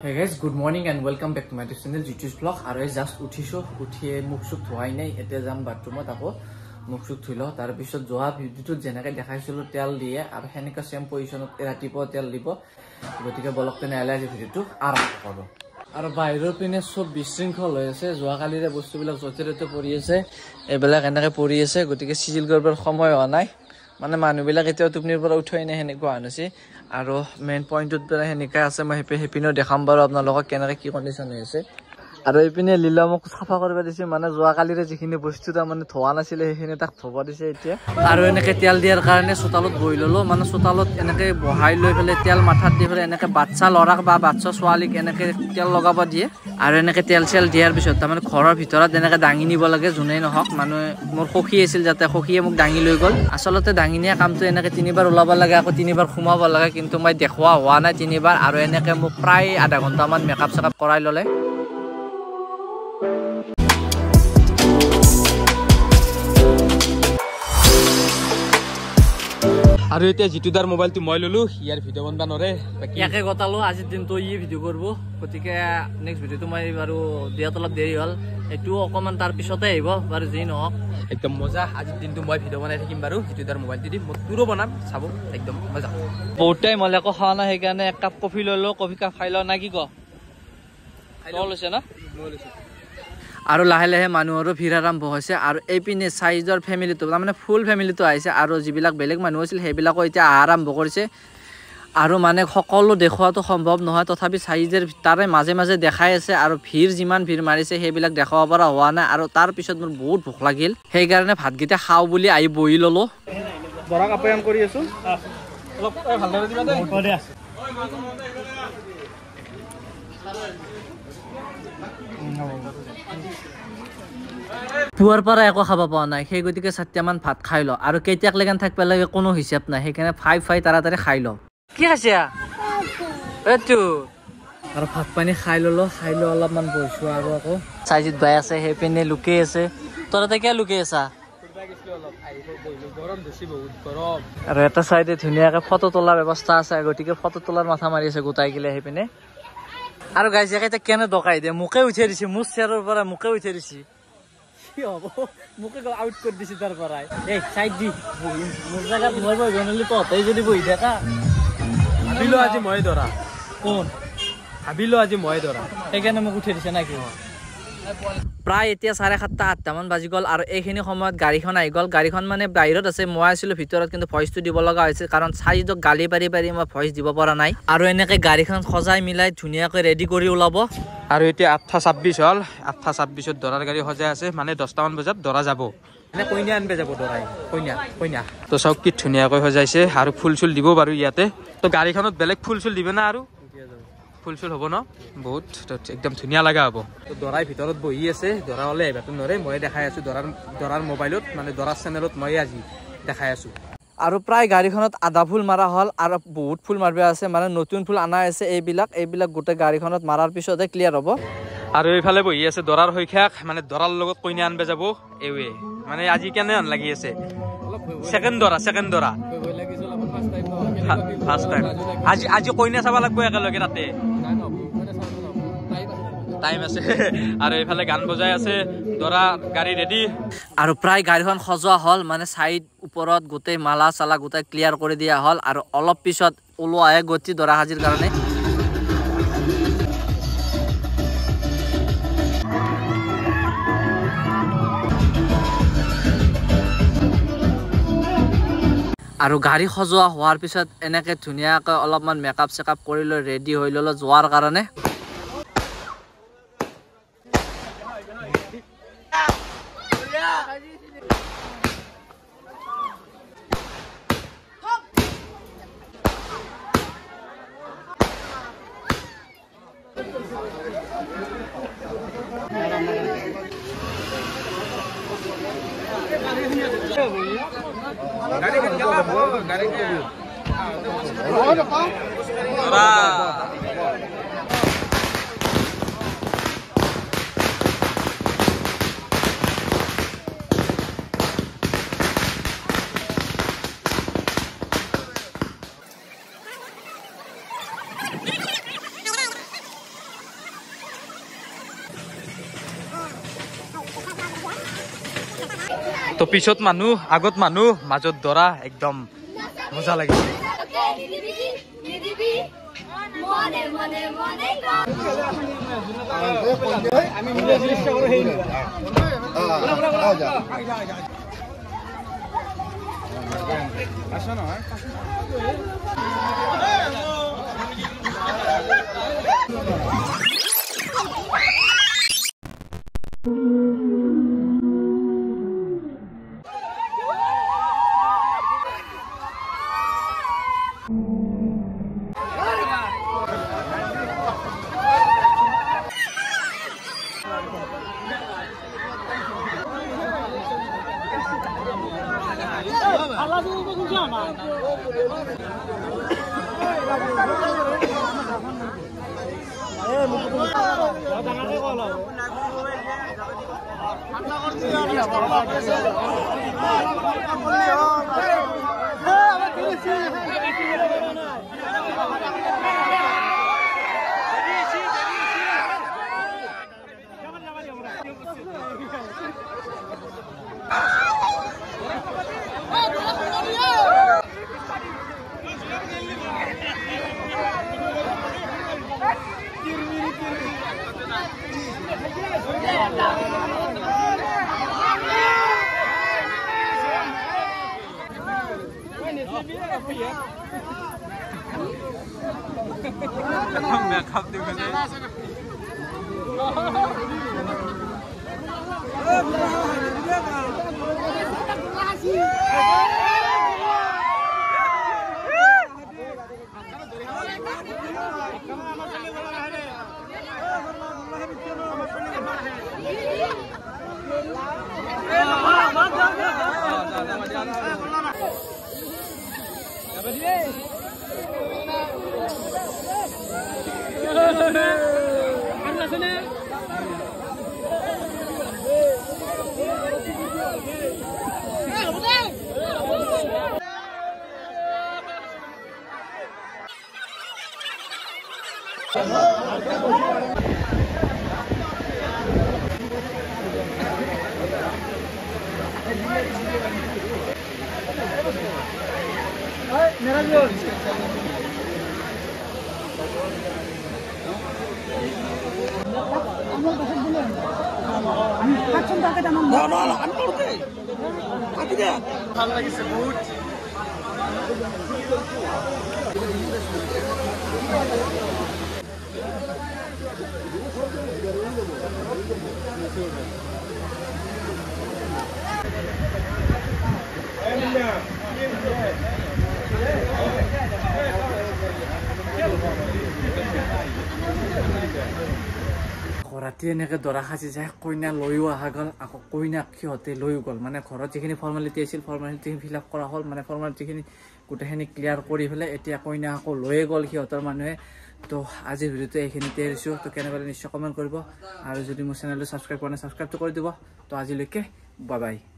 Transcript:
Hey guys, good morning and welcome back to my channel Jitus vlog. Aru just uthiso uthie mukhsuk thoi nai ete jam bathroomot ako mukhsuk thuilo tar bisot joa video jenake dekhaisilo tel diye aru henika same positionot ratipo tel dibo gotike bolok tene ala je video aram kobo aru bairor pine sob bisrinkhol hoyase joa kalire bostu bilak joterete pori ase ebelak enake pori ase gotike sigil korbar samoy ho nai মানে মানুহ বিলাক এতিয়াও তুপনিৰ পৰা উঠাই নাই হেনেকুৱা আনছে আৰু মেইন পইণ্টত পৰা হেনিকা আছে মই হেপিনো দেখাম বাৰু আপোনালোকক কেনেকৈ কি কন্ডিশন হৈ আছে আৰু এইপিনে লীলা মোক সাফা কৰিব দিছে মানে যোৱা কালিৰে যিখিনি বস্তু তা মানে ধোৱা নাছিলে সেইখিনি তাক ধোব দিছে এতিয়া আৰু এনেকে তেল দিয়াৰ কাৰণে চোতালত বহি ললো মানে চোতালত এনেকে বহাই লৈ ফেলে তেল মাথাত দি ফেলে এনেকে বাচ্চা লৰাক বা বাচ্চা ছোৱালীক এনেকে তেল লগাব দিয়ে আৰু এনেকে তেল চেল দিয়াৰ পিছত তাৰ মানে ঘৰৰ ভিতৰত এনেকে দাঙি নিব লাগে জুনেই নহক মানে মোৰ সখী আছিল যাতে সখীয়ে মোক দাঙি লৈ গল আসলতে দাঙি নিয়া কামটো এনেকে তিনিবাৰ ওলাব লাগে আকৌ তিনিবাৰ ঘুমাব লাগে কিন্তু মই দেখুৱা হোৱা নাই তিনিবাৰ আৰু এনেকে মোক প্ৰায় আধা ঘণ্টা মান মেকআপ চেকআপ কৰাই ললে আৰু এতিয়া জিতুদাৰ মোবাইলটো মই ললো ইয়াৰ ভিডিও বনবা নৰে বাকি একে গতালো আজি দিনটো ই ভিডিও কৰব গতিকে নেক্সট ভিডিওটো মই বাৰু দিয়া তলত দেৰি হল এটু অকমান তাৰ পিছতে আহিব বাৰু যি নহক একদম মজা আজি দিনটো মই ভিডিও বনাই থাকিম বাৰু জিতুদাৰ মোবাইলটো দি মই তুৰো বনাম চাব একদম মজা বহুত টাইম হলে আকৌ খাওয়া না সেইকাৰণে এক কাপ কফি ললো কফি কাপ খাই ল না কি ক খাই লৈছে না আৰু লাহে লাহে মানুহৰো ভিৰ আৰম্ভ হৈছে আৰু এইপিনে সাইজৰ ফ্যামিলিটো মানে ফুল ফ্যামিলিটো আহিছে আৰু যিবিলাক বেলেগ মানুহ আছিল সেইবিলাকো এতিয়া আৰম্ভ কৰিছে আৰু মানে সকলো দেখুৱাটো সম্ভৱ নহয় তথাপি সাইজৰ তাৰে মাজে মাজে দেখাই আছে আৰু ভিৰ যিমান ভিৰ মাৰিছে সেইবিলাক দেখাব পৰা হোৱা নাই আৰু তাৰ পিছত মোৰ বহুত ভোক লাগিল সেই কাৰণে ভাতগিটা খাও বুলি আই বহি ললো বৰাক আপ্যায়ন কৰি আছো অলপ ভালদৰে দিবা দে পৰে আছে পুৱাৰ পৰা একো খাব পোৱা নাই সেই গতিকে 7টা মান ভাত খাই ল আৰু কেতিয়াক লেগান থাকবা লাগে কোনো হিচাপ নাই সেইকাৰণে ফাই তাড়াতাড়ি খাই ল কি আছে এটো আৰু ভাত পানী খাই ললো অলপমান বহিছো আৰু আকৌ সাইজিত বাই আছে হে পিনে লুকে আছে তৰতে কি লুকে আছা গৰম বেছি বহুত গৰম আৰু এটা সাইডে ধুনিয়াকে ফটো তোলাৰ ব্যৱস্থা আছে গতিকে ফটো তোলাৰ মাথা মাৰি আছে গোটাই গিলে হে পিনে আৰু গাইজ একেটা কেনে দকাই দে মুকে উঠে দিছে মুছ চেৰৰ পৰা মুকে উঠে দিছে কি হ'ব মুকে আউট কৰি দিছে তাৰ পৰাই এই সাইড দি মোৰ জায়গা মই বই গনলি পতাই যদি বহি থাকা ভাবিলো আজি মই ধৰা কোন ভাবিলো আজি মই ধৰা সেইকাৰণে মোক উঠে দিছে না কি প্ৰায় এতিয়া 7:30-8টা মান বাজি গল আৰু এইখিনি সময়ত গাড়ীখন আহি গল গাড়ীখন মানে বাহিৰত আছে মই আছিলো ভিতৰত কিন্তু ভয়েসটো দিব লগা হৈছে কাৰণ সাইজক গালি পাৰি মই ভয়েস দিব পৰা নাই আৰু এনেকে গাড়ীখন সজাই মিলাই ধুনিয়াকৈ ৰেডি কৰি ওলাব আৰু এতিয়া 8:26 হল 8:26ত দৰাৰ গাড়ী সজাই আছে মানে 10টা মান বজাত দৰা যাব মানে কইনা আনবে যাব দৰাই কইনা তো সব কি ধুনিয়াকৈ সজাইছে আৰু ফুল চুল দিব বাৰু ইয়াতে তো গাড়ীখনত বেলেগ ফুল চুল দিবে না আৰু ফুলচুল হ'ব ন বহুত একদম ধুনিয়া লাগা হ'ব তো দৰাই ভিতৰত বহি আছে দৰা হলে এবাটো নৰে মই দেখাই আছো দৰাৰ মোবাইলত মানে দৰাৰ চেনেলত মই আজি দেখাই আছো আৰু প্ৰায় গাড়ীখনত আধা ফুল মাৰা হল আৰু বহুত ফুল মাৰবে আছে মানে নতুন ফুল আনা আছে এইবিলাক গোটে গাড়ীখনত মাৰাৰ পিছতে ক্লিয়াৰ হ'ব আৰু এইফালে বহি আছে দৰাৰ হৈখাক মানে দৰাৰ লগত কইনা আনবে যাব এৱে মানে আজি কেনে আন লাগি আছে সেকেন্ড দৰা ফাৰ্স্ট টাইম আজি কইনা চাবা লাগব একেলগে তাতে টাইম আছে আৰু এইফালে গান বজাই আছে দৰা গাড়ী ৰেডি আৰু প্ৰায় গাড়ীখন সজোৱা হল মানে সাইড ওপৰত গোটেই মালা চালা গোটেই ক্লিয়াৰ কৰি দিয়া হল আৰু অলপ পিছত ওলোৱাহে গতি দৰা হাজিৰ কাৰণে আৰু গাড়ী সজোৱা হোৱাৰ পিছত এনেকে ধুনিয়াকৈ অলপমান মেকআপ চেকআপ কৰি লৈ ৰেডি হৈ ললো যোৱাৰ কাৰণে তো পিছত মানুহ আগত মানুহ মাজত দৰা একদম মজা লাগে ভাল লাগিছে বহুত ৰাতি এনেকে দৰা সাজি যায় কইনা লৈও অহা গ'ল আকৌ কইনাক সিহঁতে লৈও গ'ল মানে ঘৰত যিখিনি ফৰ্মেলিটি আছিল ফৰ্মেলিটি ফিল আপ কৰা হ'ল মানে ফৰ্মেলিটিখিনি গোটেইখিনি ক্লিয়াৰ কৰি পেলাই এতিয়া কইনা আকৌ লৈয়ে গ'ল সিহঁতৰ মানুহে তো আজিৰ ভিডিঅ'টো এইখিনিতে এৰিছোঁ তো কেনেকৈ নিশ্চয় কমেণ্ট কৰিব আৰু যদি মোৰ চেনেলটো ছাবস্ক্ৰাইব কৰা নাই ছাবস্ক্ৰাইবটো কৰি দিব তো আজিলৈকে বাই বাই